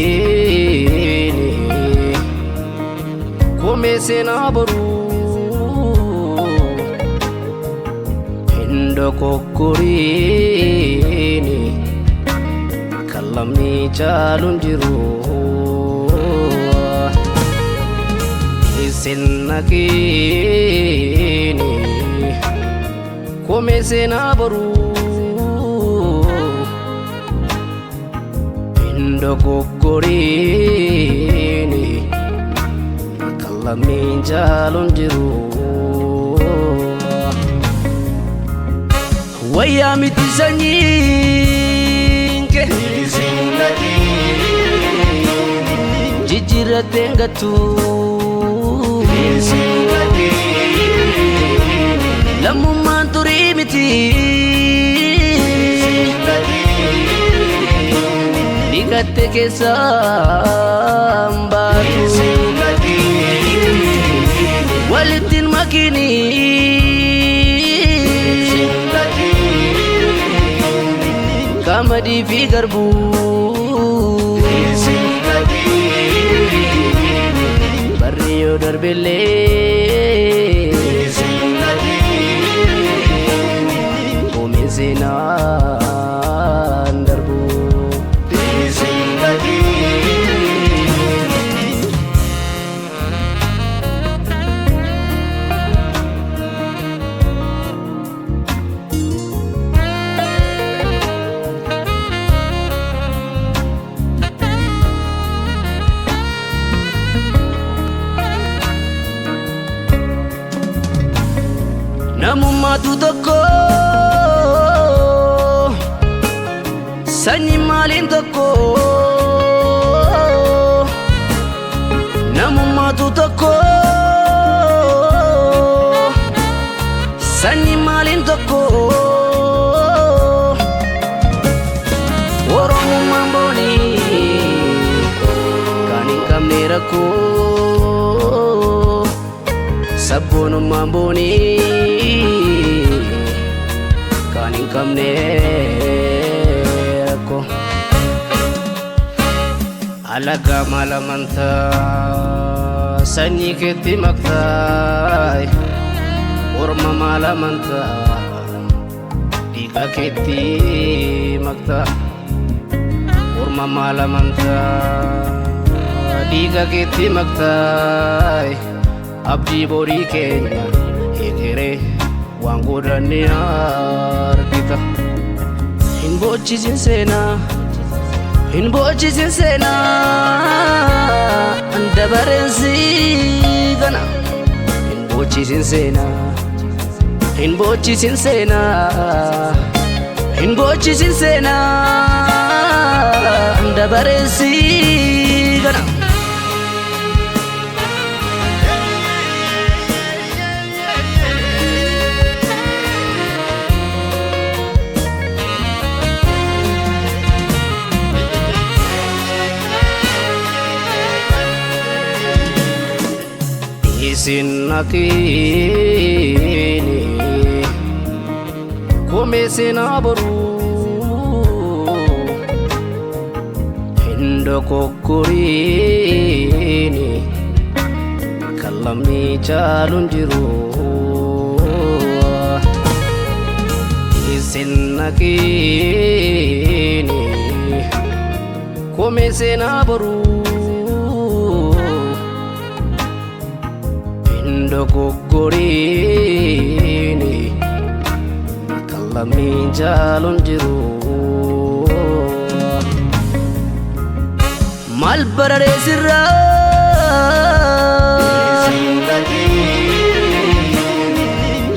Isinakini Kome senabaru Hindo kokurini Kalamni chalunjiru Isinakini Kome senabaru Hindo kokurini Kalamni chalunjiru Waya mitisanyinke Jijira tengatu Lamu manturi miti Nikate kesambatu Walitin makini Kama di figarbu Barrio darbele Umizina darbu Namumatu tokko sanyi maalin tokko Namumatu tokko sanyi maalin tokko Oromummaan boonii kan hin qabne rakkoo Sabboonummaan boonii kan hin qabne rakkoo Alaga malamanta sanyii keetti maktaay Orma malamanta dhiiga keetti maktaa Orma malamanta dhiiga keetti maktaay Abdii borii keenya eegere waan godhanne argita Hin bochisin seenaa Dabareensi gana Hin bochisin seenaa Dabareensi gana Isinakini Kome senabaru Hindo kokurini Kalamni chalunjiru Isinakini Kome senabaru Hindo kokurini Kalamni chalunjiru Mal barare sirra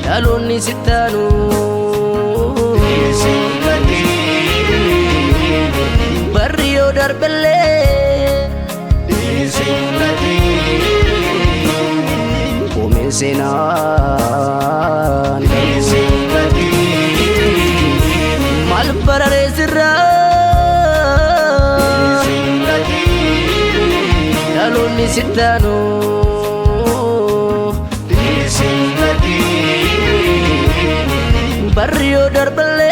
Dalonni sittanu Barrio darbele Kome senaan Mal barare sirra Dalonni sittanu Barrio darbele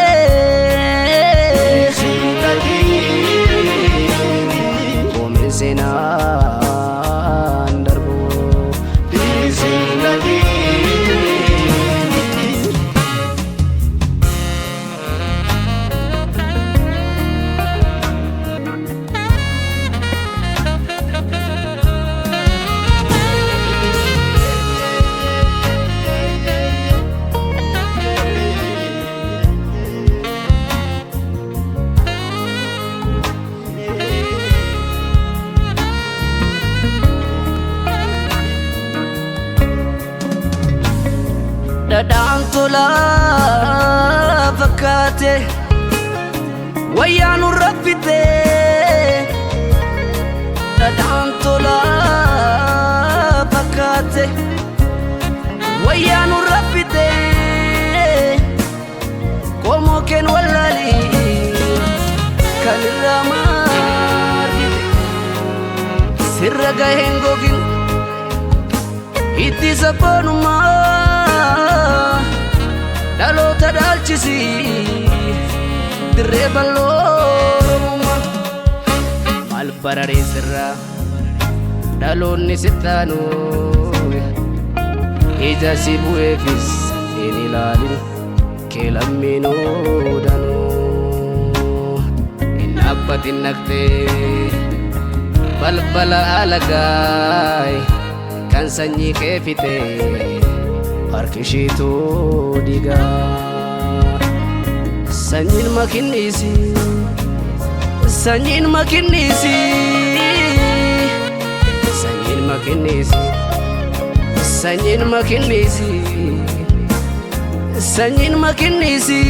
tolaa fakkaate wayyaa nurra fite dhadhaan tolaa fakkaate wayyaa nurra fite qomoo keen wallaali kan irraa maargite sirra gaheen gogin itti sabboonummaa dhaloota dhaalchisi dirree bal'oomummaa maal bararee sirraa dhaloonni sittaanu ija si bu'eefis hin ilaalin kee lammiinuu danuu hin dhaabbatin naqxee balbala alagaay kan sanyii kee fite harki ishiituu dhiigaa sanyiin makinniisi sanyiin makinniisi sanyiin makinniisi sanyiin makinniisi sanyiin makinniisi